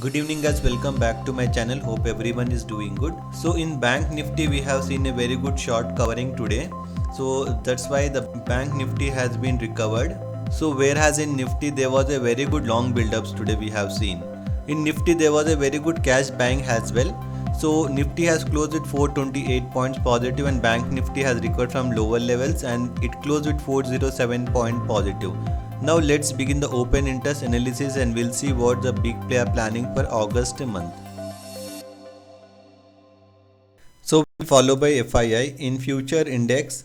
Good evening guys, welcome back to my channel. Hope everyone is doing good. So in Bank Nifty we have seen a very good short covering today. So that's why the Bank Nifty has been recovered. So whereas in Nifty there was a very good long build-ups today we have seen. In Nifty there was a very good cash buying as well. So Nifty has closed with 428 points positive and Bank Nifty has recovered from lower levels and it closed with 407 point positive. Now let's begin the open interest analysis and we'll see what the big player planning for August month. So followed by FII in future index.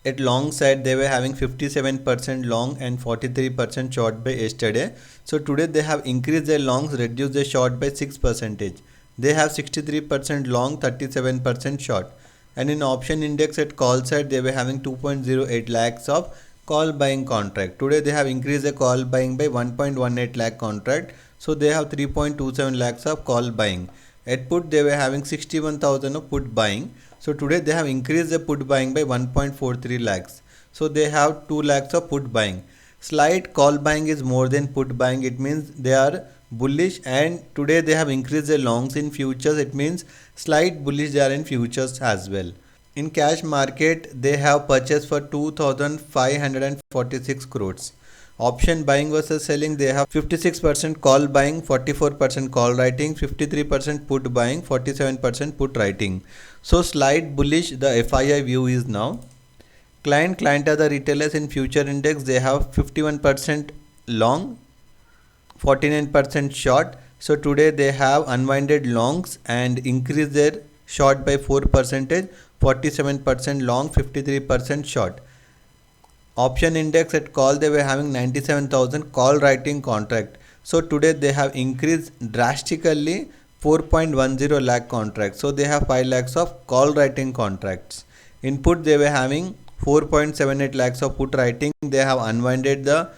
At long side they were having 57% long and 43% short by yesterday. So today they have increased their longs, reduced their short by 6%. They have 63% long, 37% short. And in option index at call side they were having 2.08 lakhs of call buying contract. Today they have increased the call buying by 1.18 lakh contract. So they have 3.27 lakhs of call buying. At put they were having 61,000 of put buying. So today they have increased the put buying by 1.43 lakhs. So they have 2 lakhs of put buying. Slight call buying is more than put buying. It means they are bullish and today they have increased their longs in futures. It means slight bullish they are in futures as well. In cash market, they have purchased for 2,546 crores. Option buying versus selling, they have 56% call buying, 44% call writing, 53% put buying, 47% put writing. So slight bullish the FII view is now. Client are the retailers in future index. They have 51% long, 49% short. So today they have unwinded longs and increased their short by 4%. 47% long, 53% short. Option index at call they were having 97,000 call writing contract. So today they have increased drastically 4.10 lakh contracts. So they have 5 lakhs of call writing contracts. Input they were having 4.78 lakhs of put writing. They have unwinded the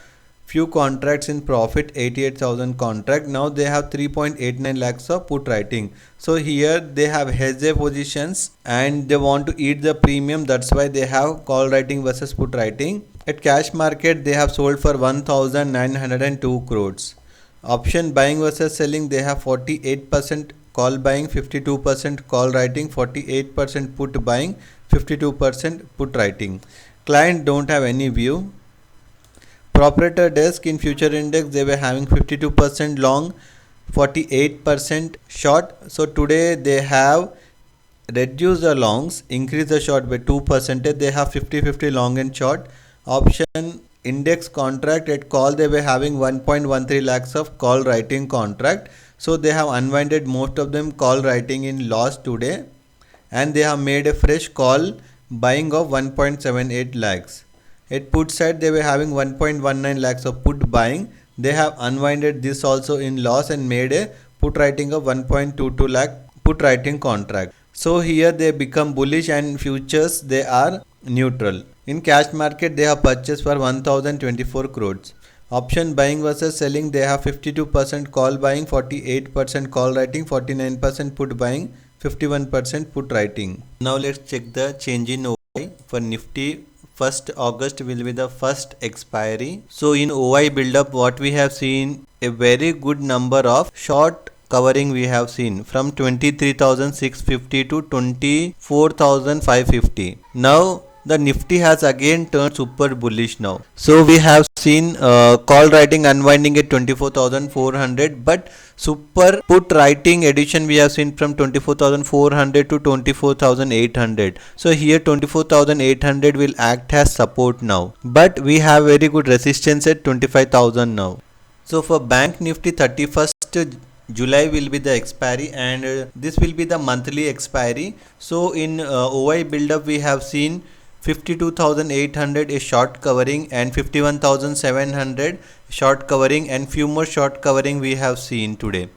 few contracts in profit, 88,000 contract. Now they have 3.89 lakhs of put writing. So here they have hedged their positions and they want to eat the premium. That's why they have call writing versus put writing. At cash market they have sold for 1,902 crores. Option buying versus selling, they have 48% call buying, 52% call writing, 48% put buying, 52% put writing. Client don't have any view. Proprietor desk in future index they were having 52% long, 48% short. So today they have reduced the longs, increased the short by 2%. They have 50-50 long and short. Option index contract at call they were having 1.13 lakhs of call writing contract. So they have unwinded most of them call writing in loss today and they have made a fresh call buying of 1.78 lakhs. At put side they were having 1.19 lakhs of put buying. They have unwinded this also in loss and made a put writing of 1.22 lakh put writing contract. So here they become bullish and futures they are neutral. In cash market they have purchased for 1,024 crores. Option buying versus selling they have 52% call buying, 48% call writing, 49% put buying, 51% put writing. Now let's check the change in OI for Nifty. 1st August will be the first expiry. So in OI build-up what we have seen a very good number of short covering we have seen from 23,650 to 24,550. Now the Nifty has again turned super bullish now. So we have seen call writing unwinding at 24,400 but super put writing addition we have seen from 24,400 to 24,800. So here 24,800 will act as support now. But we have very good resistance at 25,000 now. So for Bank Nifty 31st July will be the expiry and this will be the monthly expiry. So in OI build-up we have seen 52,800 is short covering and 51,700 short covering and few more short covering we have seen today.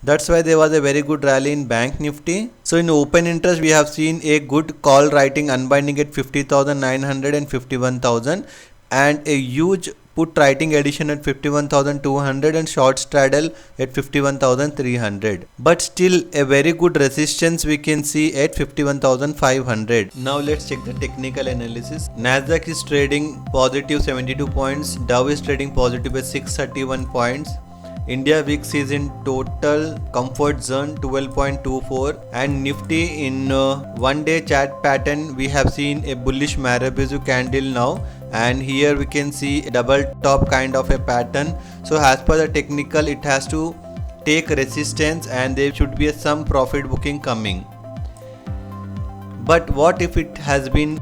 That's why there was a very good rally in Bank Nifty. So in open interest we have seen a good call writing unbinding at 50,900 and 51,000 and a huge put writing addition at 51,200 and short straddle at 51,300. But still a very good resistance we can see at 51,500. Now let's check the technical analysis. Nasdaq is trading positive 72 points. Dow is trading positive at 631 points. India VIX is in total comfort zone 12.24, and Nifty in one day chart pattern we have seen a bullish Marubozu candle now, and here we can see a double top kind of a pattern. So as per the technical, it has to take resistance and there should be some profit booking coming. But what if it has been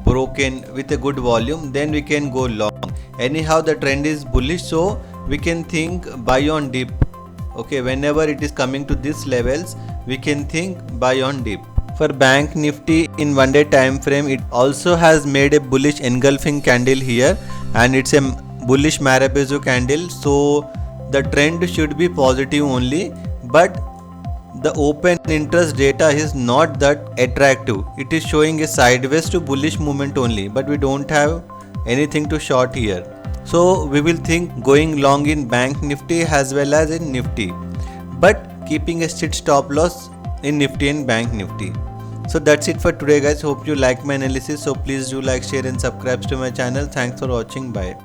broken with a good volume? Then we can go long. Anyhow, the trend is bullish, so we can think buy on dip. Okay, whenever it is coming to these levels, we can think buy on dip. For Bank Nifty in one day time frame, it also has made a bullish engulfing candle here, and it's a bullish Marubozu candle, so the trend should be positive only, but the open interest data is not that attractive. It is showing a sideways to bullish movement only, but we don't have anything to short here. So we will think going long in Bank Nifty as well as in Nifty, but keeping a strict stop loss in Nifty and Bank Nifty. So that's it for today guys. Hope you like my analysis. So please do like, share and subscribe to my channel. Thanks for watching. Bye.